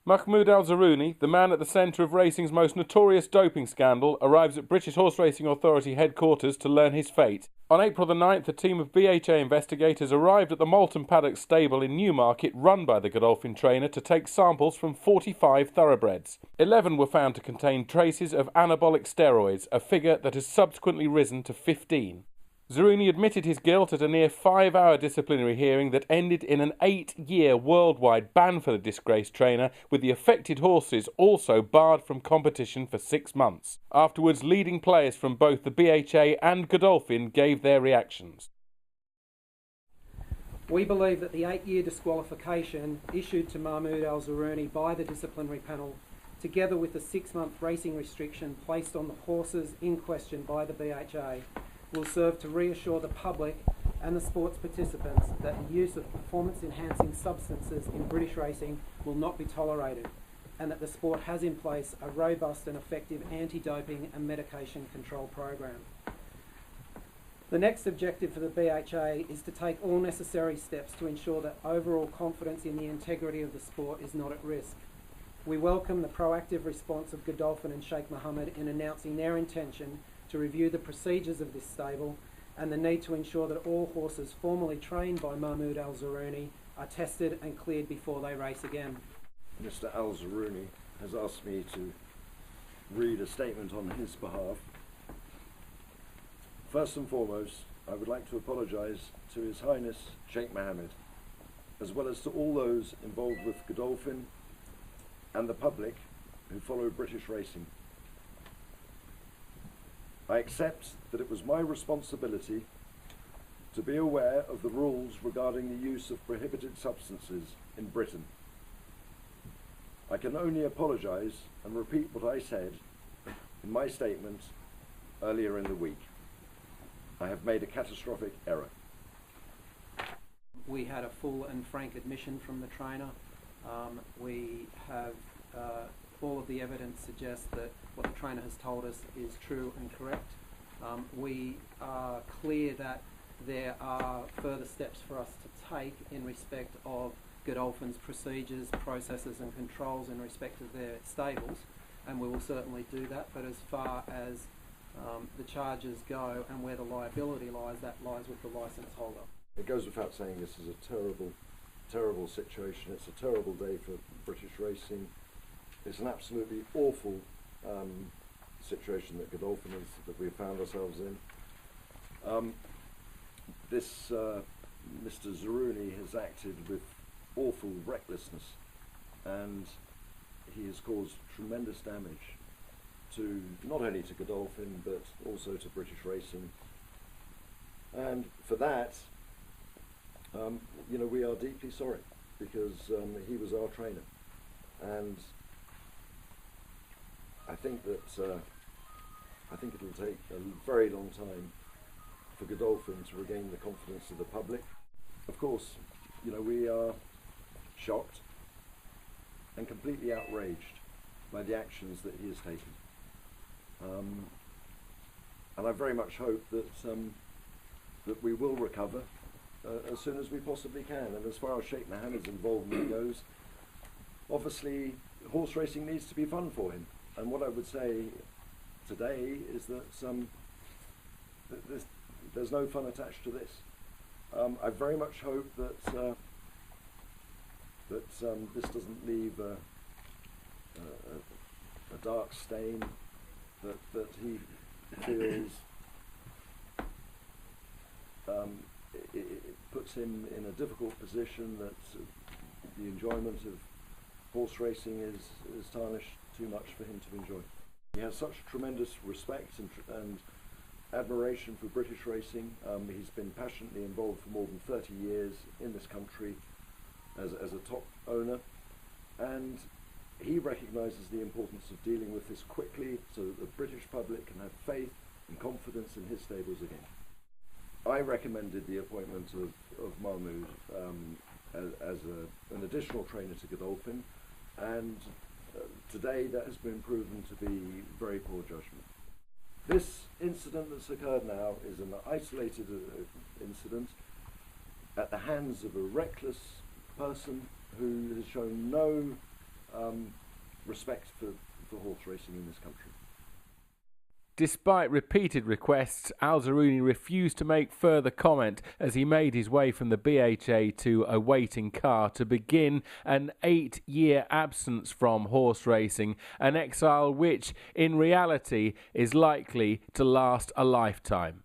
Mahmood Al Zarooni, the man at the centre of racing's most notorious doping scandal, arrives at British Horseracing Authority headquarters to learn his fate. On April the 9th, a team of BHA investigators arrived at the Moulton Paddocks stable in Newmarket, run by the Godolphin trainer, to take samples from 45 thoroughbreds. 11 were found to contain traces of anabolic steroids, a figure that has subsequently risen to 15. Zarooni admitted his guilt at a near 5-hour disciplinary hearing that ended in an 8-year worldwide ban for the disgraced trainer, with the affected horses also barred from competition for 6 months. Afterwards, leading players from both the BHA and Godolphin gave their reactions. We believe that the 8-year disqualification issued to Mahmood Al Zarooni by the disciplinary panel, together with the 6-month racing restriction placed on the horses in question by the BHA, will serve to reassure the public and the sports participants that the use of performance-enhancing substances in British racing will not be tolerated, and that the sport has in place a robust and effective anti-doping and medication control program. The next objective for the BHA is to take all necessary steps to ensure that overall confidence in the integrity of the sport is not at risk. We welcome the proactive response of Godolphin and Sheikh Mohammed in announcing their intention to review the procedures of this stable and the need to ensure that all horses formerly trained by Mahmood Al Zarooni are tested and cleared before they race again. Mr. Al Zarooni has asked me to read a statement on his behalf. First and foremost, I would like to apologise to His Highness Sheikh Mohammed, as well as to all those involved with Godolphin and the public who follow British racing. I accept that it was my responsibility to be aware of the rules regarding the use of prohibited substances in Britain. I can only apologise and repeat what I said in my statement earlier in the week. I have made a catastrophic error. We had a full and frank admission from the trainer. We have all of the evidence suggests that what the trainer has told us is true and correct. We are clear that there are further steps for us to take in respect of Godolphin's procedures, processes and controls in respect of their stables, and we will certainly do that. But as far as the charges go and where the liability lies, that lies with the licence holder. It goes without saying this is a terrible, terrible situation. It's a terrible day for British racing. It's an absolutely awful situation that Godolphin is, that we found ourselves in. This Mr. Zarooni has acted with awful recklessness, and he has caused tremendous damage to not only to Godolphin but also to British racing. And for that, you know, we are deeply sorry, because he was our trainer, and I think that I think it'll take a very long time for Godolphin to regain the confidence of the public. Of course, you know, we are shocked and completely outraged by the actions that he has taken, and I very much hope that that we will recover as soon as we possibly can. And as far as Sheikh Mohammed's involvement goes, obviously horse racing needs to be fun for him. And what I would say today is that there's no fun attached to this. I very much hope that this doesn't leave a dark stain, that he feels it puts him in a difficult position, that the enjoyment of horse racing is tarnished too much for him to enjoy. He has such tremendous respect and admiration for British racing. He's been passionately involved for more than 30 years in this country as a top owner, and he recognises the importance of dealing with this quickly so that the British public can have faith and confidence in his stables again. I recommended the appointment of Mahmood as an additional trainer to Godolphin, and today that has been proven to be very poor judgment. This incident that's occurred now is an isolated incident at the hands of a reckless person who has shown no respect for horse racing in this country. Despite repeated requests, Al Zarooni refused to make further comment as he made his way from the BHA to a waiting car to begin an 8-year absence from horse racing, an exile which, in reality, is likely to last a lifetime.